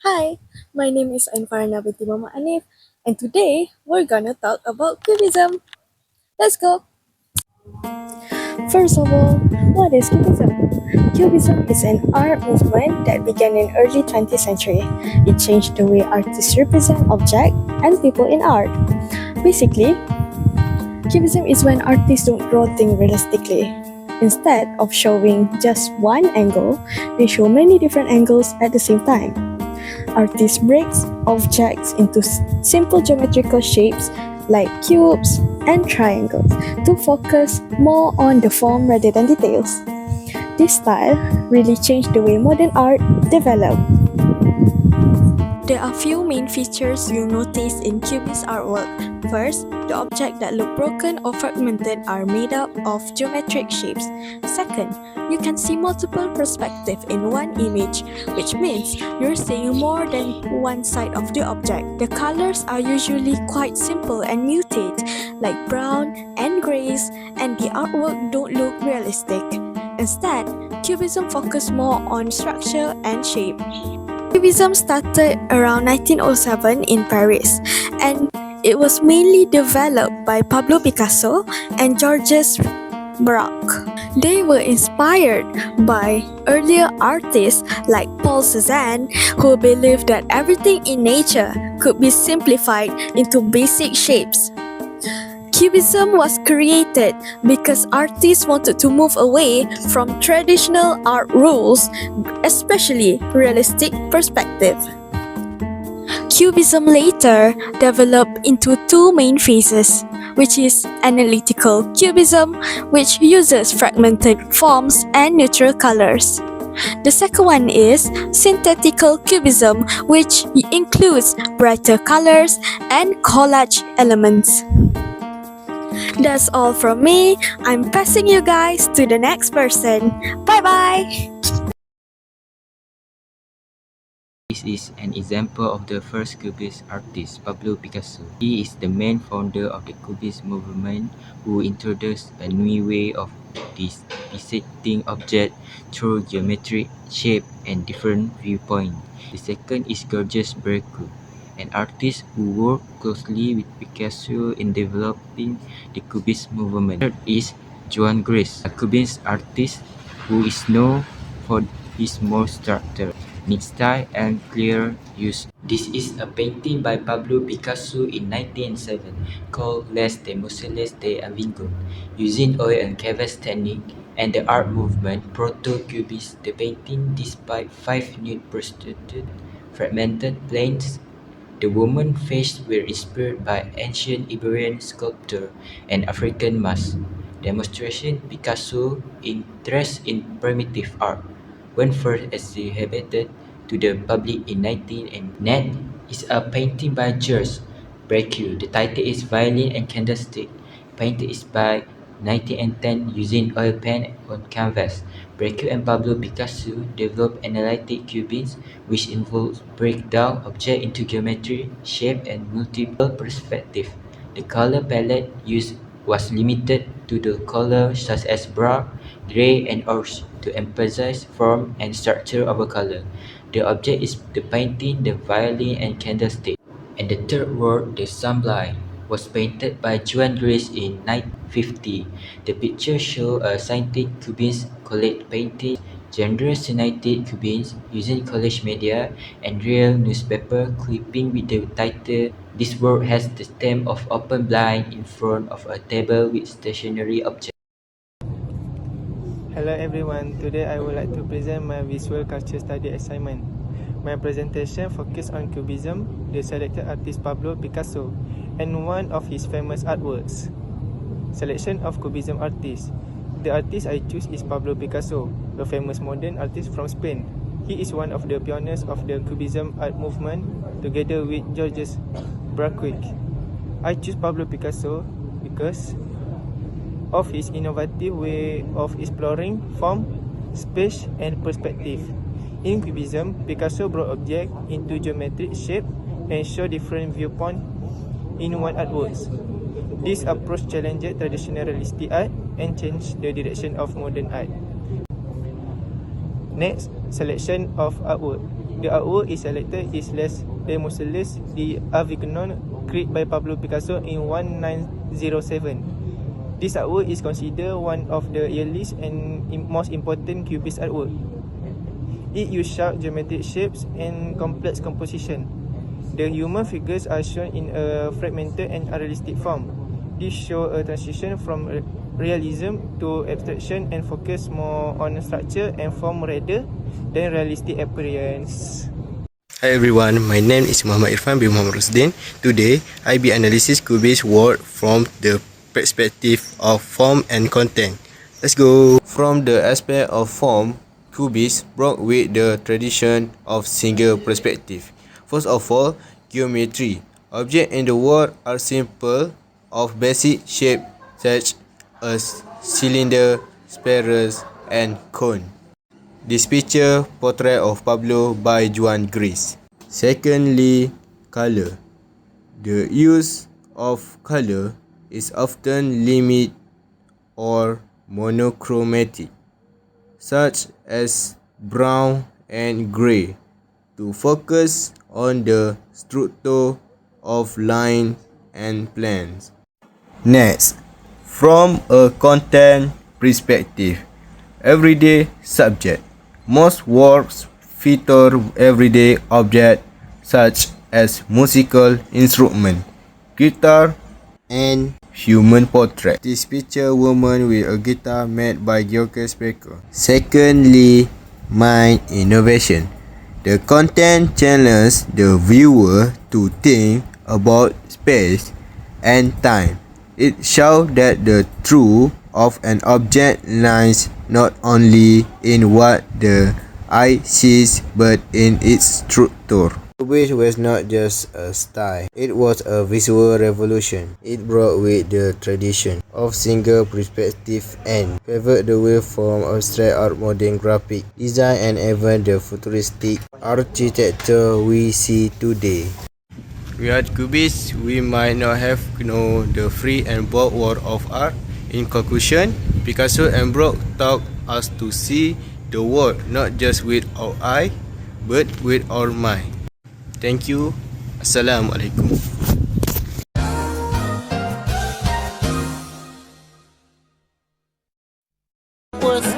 Hi, my name is Ainfarna binti Mama Anif, and today we're gonna talk about Cubism. Let's go! First of all, what is Cubism? Cubism is an art movement that began in early 20th century. It changed the way artists represent objects and people in art. Basically, Cubism is when artists don't draw things realistically. Instead of showing just one angle, they show many different angles at the same time. Artists breaks objects into simple geometrical shapes like cubes and triangles to focus more on the form rather than details. This style really changed the way modern art developed. There are few main features you'll notice in Cubist artwork. First, the objects that look broken or fragmented are made up of geometric shapes. Second, you can see multiple perspectives in one image, which means you're seeing more than one side of the object. The colors are usually quite simple and muted, like brown and grays, and the artwork don't look realistic. Instead, Cubism focuses more on structure and shape. Cubism started around 1907 in Paris, and it was mainly developed by Pablo Picasso and Georges Braque. They were inspired by earlier artists like Paul Cézanne, who believed that everything in nature could be simplified into basic shapes. Cubism was created because artists wanted to move away from traditional art rules, especially realistic perspective. Cubism later developed into two main phases, which is analytical cubism, which uses fragmented forms and neutral colors. The second one is synthetical cubism, which includes brighter colors and collage elements. That's all from me. I'm passing you guys to the next person. Bye bye. This is an example of the first Cubist artist, Pablo Picasso. He is the main founder of the Cubist movement who introduced a new way of dissecting objects through geometric shape and different viewpoints. The second is Georges Braque, an artist who worked closely with Picasso in developing the Cubist movement. Third is Joan Gris, a Cubist artist who is known for his more structured neat style and clear use. This is a painting by Pablo Picasso in 1907 called Les Demoiselles d'Avignon. Using oil and canvas technique and the art movement Proto-Cubist, the painting despite five nude prostitute fragmented planes. The woman faced were inspired by ancient Iberian sculpture and African masks. Demonstration Picasso interest in primitive art when first exhibited to the public in 1909. Net is a painting by Georges Braque. The title is Violin and Candlestick. Painted is by 1910 using oil paint on canvas. Braque and Pablo Picasso developed analytic cubism, which involves break down objects into geometry, shape, and multiple perspectives. The color palette used was limited to the colors such as brown, gray, and orange to emphasize form and structure of a color. The object is the painting, the violin, and candlestick. And the third work, the sunblind, was painted by Joan Gris in 1950. The picture shows a scientific cubist collage painting, genre scientific cubism using collage media and real newspaper clipping with the title. This work has the theme of open blind in front of a table with stationary objects. Hello everyone, today I would like to present my visual culture study assignment. My presentation focuses on Cubism, the selected artist Pablo Picasso, and one of his famous artworks. Selection of Cubism artists. The artist I choose is Pablo Picasso, a famous modern artist from Spain. He is one of the pioneers of the Cubism art movement, together with Georges Braque. I choose Pablo Picasso because of his innovative way of exploring form, space, and perspective. In Cubism, Picasso brought objects into geometric shape and showed different viewpoints in one artwork. This approach challenged traditional realistic art and changed the direction of modern art. Next, selection of artwork. The artwork is selected is Les Demoiselles d'Avignon, created by Pablo Picasso in 1907. This artwork is considered one of the earliest and most important Cubist artwork. It used sharp geometric shapes and complex composition. The human figures are shown in a fragmented and unrealistic form. This shows a transition from realism to abstraction and focus more on structure and form rather than realistic appearance. Hi everyone, my name is Muhammad Irfan bin Muhammad Rusdin. Today, I be analysis Cubist work from the perspective of form and content. Let's go! From the aspect of form, Cubist broke with the tradition of single perspective. First of all, geometry. Objects in the world are simple, of basic shape such as cylinder, spheres, and cone. This picture portrait of Pablo by Juan Gris. Secondly, color. The use of color is often limited or monochromatic, such as brown and gray, to focus on the structure of line and plans. Next, from a content perspective, everyday subject. Most works feature everyday objects such as musical instrument, guitar, and human portrait. This picture woman with a guitar made by George Speaker. Secondly, mind innovation. The content challenges the viewer to think about space and time. It shows that the truth of an object lies not only in what the eye sees but in its structure. Cubism was not just a style, it was a visual revolution. It broke with the tradition of single perspective and paved the way from abstract art, modern graphic design, and even the futuristic architecture we see today. Without Cubists, we might not have known the free and bold world of art. In conclusion, Picasso and Brock taught us to see the world not just with our eye, but with our mind. Thank you. Assalamualaikum. Was